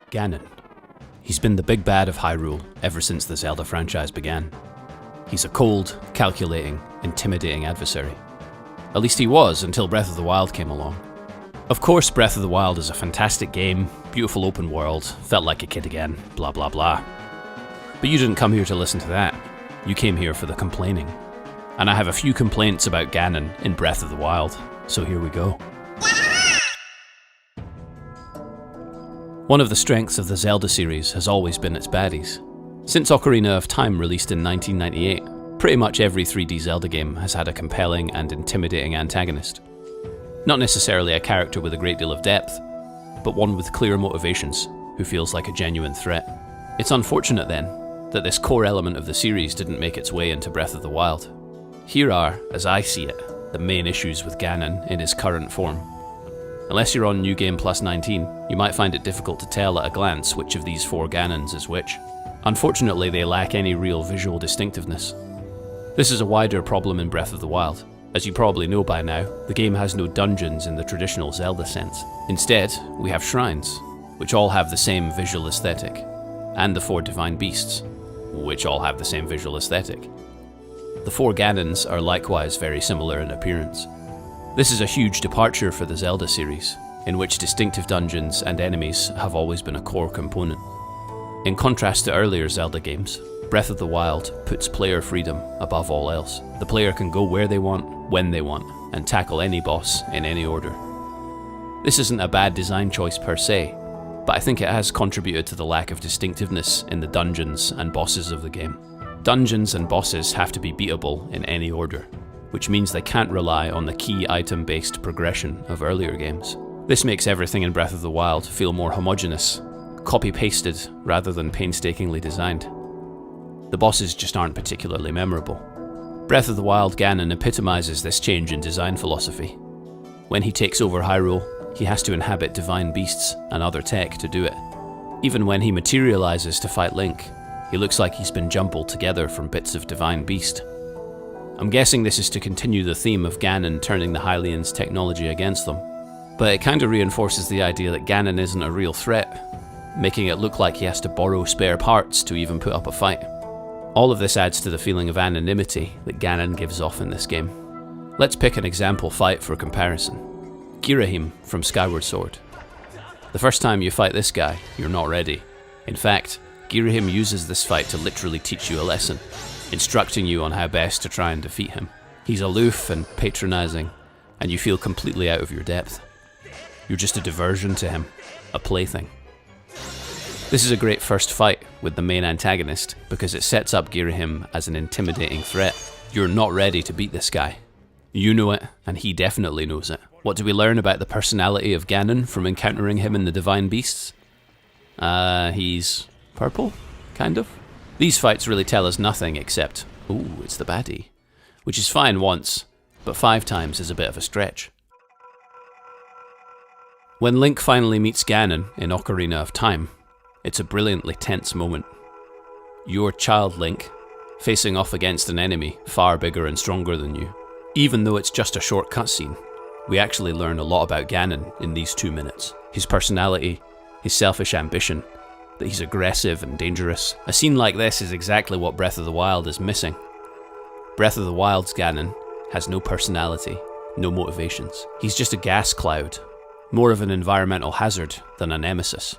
Ganon. He's been the big bad of Hyrule ever since the Zelda franchise began. He's a cold, calculating, intimidating adversary. At least he was until Breath of the Wild came along. Of course, Breath of the Wild is a fantastic game, beautiful open world, felt like a kid again, blah blah blah. But you didn't come here to listen to that. You came here for the complaining. And I have a few complaints about Ganon in Breath of the Wild, so here we go. One of the strengths of the Zelda series has always been its baddies. Since Ocarina of Time released in 1998, pretty much every 3D Zelda game has had a compelling and intimidating antagonist. Not necessarily a character with a great deal of depth, but one with clear motivations, who feels like a genuine threat. It's unfortunate then, that this core element of the series didn't make its way into Breath of the Wild. Here are, as I see it, the main issues with Ganon in his current form. Unless you're on New Game Plus 19, you might find it difficult to tell at a glance which of these four Ganons is which. Unfortunately, they lack any real visual distinctiveness. This is a wider problem in Breath of the Wild. As you probably know by now, the game has no dungeons in the traditional Zelda sense. Instead, we have shrines, which all have the same visual aesthetic, and the four divine beasts, which all have the same visual aesthetic. The four Ganons are likewise very similar in appearance. This is a huge departure for the Zelda series, in which distinctive dungeons and enemies have always been a core component. In contrast to earlier Zelda games, Breath of the Wild puts player freedom above all else. The player can go where they want, when they want, and tackle any boss in any order. This isn't a bad design choice per se, but I think it has contributed to the lack of distinctiveness in the dungeons and bosses of the game. Dungeons and bosses have to be beatable in any order, which means they can't rely on the key item-based progression of earlier games. This makes everything in Breath of the Wild feel more homogeneous, copy-pasted rather than painstakingly designed. The bosses just aren't particularly memorable. Breath of the Wild Ganon epitomizes this change in design philosophy. When he takes over Hyrule, he has to inhabit divine beasts and other tech to do it. Even when he materializes to fight Link, he looks like he's been jumbled together from bits of divine beast. I'm guessing this is to continue the theme of Ganon turning the Hylians' technology against them, but it kinda reinforces the idea that Ganon isn't a real threat, making it look like he has to borrow spare parts to even put up a fight. All of this adds to the feeling of anonymity that Ganon gives off in this game. Let's pick an example fight for comparison. Girahim from Skyward Sword. The first time you fight this guy, you're not ready. In fact, Girahim uses this fight to literally teach you a lesson, instructing you on how best to try and defeat him. He's aloof and patronizing, and you feel completely out of your depth. You're just a diversion to him, a plaything. This is a great first fight with the main antagonist because it sets up Girahim as an intimidating threat. You're not ready to beat this guy. You know it, and he definitely knows it. What do we learn about the personality of Ganon from encountering him in the Divine Beasts? He's purple, kind of. These fights really tell us nothing except, ooh, it's the baddie. Which is fine once, but 5 times is a bit of a stretch. When Link finally meets Ganon in Ocarina of Time, it's a brilliantly tense moment. You're child Link, facing off against an enemy far bigger and stronger than you. Even though it's just a short cutscene, we actually learn a lot about Ganon in these 2 minutes. His personality, his selfish ambition, that he's aggressive and dangerous. A scene like this is exactly what Breath of the Wild is missing. Breath of the Wild's Ganon has no personality, no motivations. He's just a gas cloud, more of an environmental hazard than a nemesis.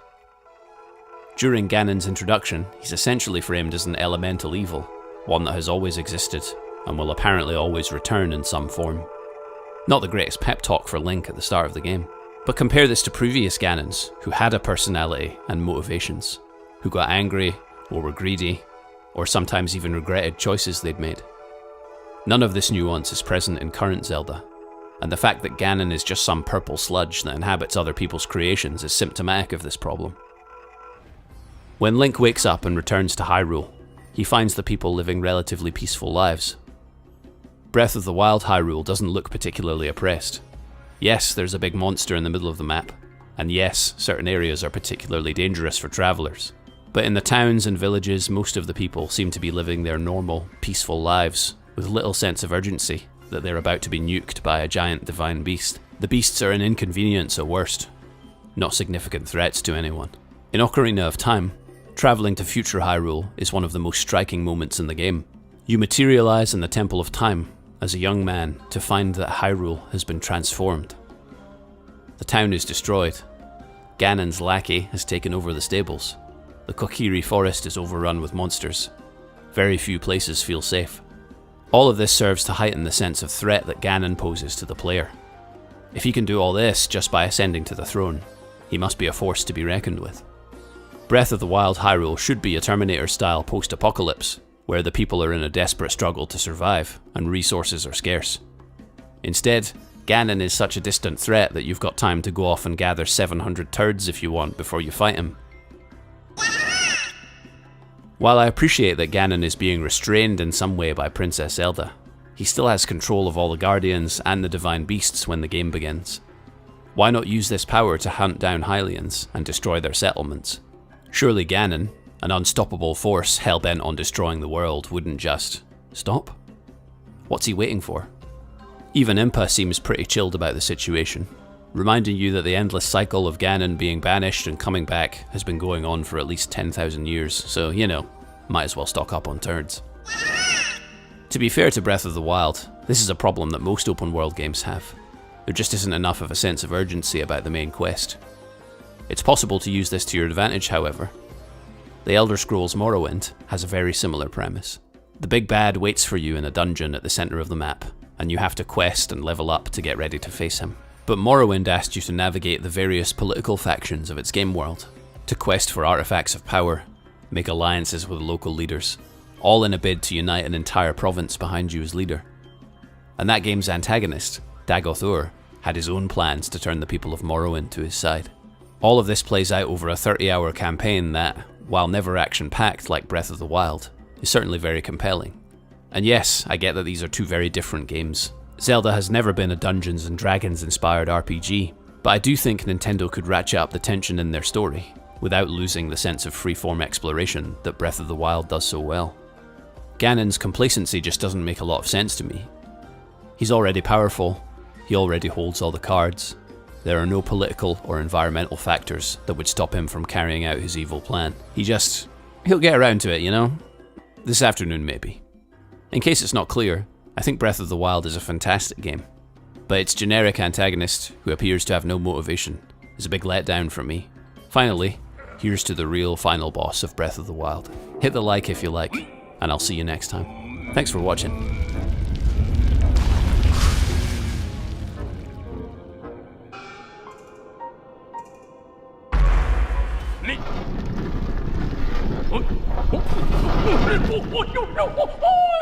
During Ganon's introduction, he's essentially framed as an elemental evil, one that has always existed and will apparently always return in some form. Not the greatest pep talk for Link at the start of the game. But compare this to previous Ganons, who had a personality and motivations, who got angry, or were greedy, or sometimes even regretted choices they'd made. None of this nuance is present in current Zelda, and the fact that Ganon is just some purple sludge that inhabits other people's creations is symptomatic of this problem. When Link wakes up and returns to Hyrule, he finds the people living relatively peaceful lives. Breath of the Wild Hyrule doesn't look particularly oppressed. Yes, there's a big monster in the middle of the map, and yes, certain areas are particularly dangerous for travellers. But in the towns and villages, most of the people seem to be living their normal, peaceful lives, with little sense of urgency that they're about to be nuked by a giant divine beast. The beasts are an inconvenience at worst, not significant threats to anyone. In Ocarina of Time, travelling to future Hyrule is one of the most striking moments in the game. You materialise in the Temple of Time as a young man to find that Hyrule has been transformed. The town is destroyed. Ganon's lackey has taken over the stables. The Kokiri forest is overrun with monsters. Very few places feel safe. All of this serves to heighten the sense of threat that Ganon poses to the player. If he can do all this just by ascending to the throne, he must be a force to be reckoned with. Breath of the Wild Hyrule should be a Terminator-style post-apocalypse, where the people are in a desperate struggle to survive, and resources are scarce. Instead, Ganon is such a distant threat that you've got time to go off and gather 700 turds if you want before you fight him. While I appreciate that Ganon is being restrained in some way by Princess Zelda, he still has control of all the Guardians and the Divine Beasts when the game begins. Why not use this power to hunt down Hylians and destroy their settlements? Surely Ganon, an unstoppable force hell-bent on destroying the world, wouldn't just stop? What's he waiting for? Even Impa seems pretty chilled about the situation, reminding you that the endless cycle of Ganon being banished and coming back has been going on for at least 10,000 years, so, you know, might as well stock up on turds. To be fair to Breath of the Wild, this is a problem that most open world games have. There just isn't enough of a sense of urgency about the main quest. It's possible to use this to your advantage, however. The Elder Scrolls Morrowind has a very similar premise. The big bad waits for you in a dungeon at the centre of the map, and you have to quest and level up to get ready to face him. But Morrowind asked you to navigate the various political factions of its game world, to quest for artifacts of power, make alliances with local leaders, all in a bid to unite an entire province behind you as leader. And that game's antagonist, Dagoth Ur, had his own plans to turn the people of Morrowind to his side. All of this plays out over a 30-hour campaign that, while never action-packed like Breath of the Wild, is certainly very compelling. And yes, I get that these are two very different games. Zelda has never been a Dungeons and Dragons inspired RPG, but I do think Nintendo could ratchet up the tension in their story, without losing the sense of freeform exploration that Breath of the Wild does so well. Ganon's complacency just doesn't make a lot of sense to me. He's already powerful, he already holds all the cards, there are no political or environmental factors that would stop him from carrying out his evil plan. He'll get around to it, you know? This afternoon maybe. In case it's not clear, I think Breath of the Wild is a fantastic game, but its generic antagonist, who appears to have no motivation, is a big letdown for me. Finally, here's to the real final boss of Breath of the Wild. Hit the like if you like, and I'll see you next time. Thanks for watching. Oh,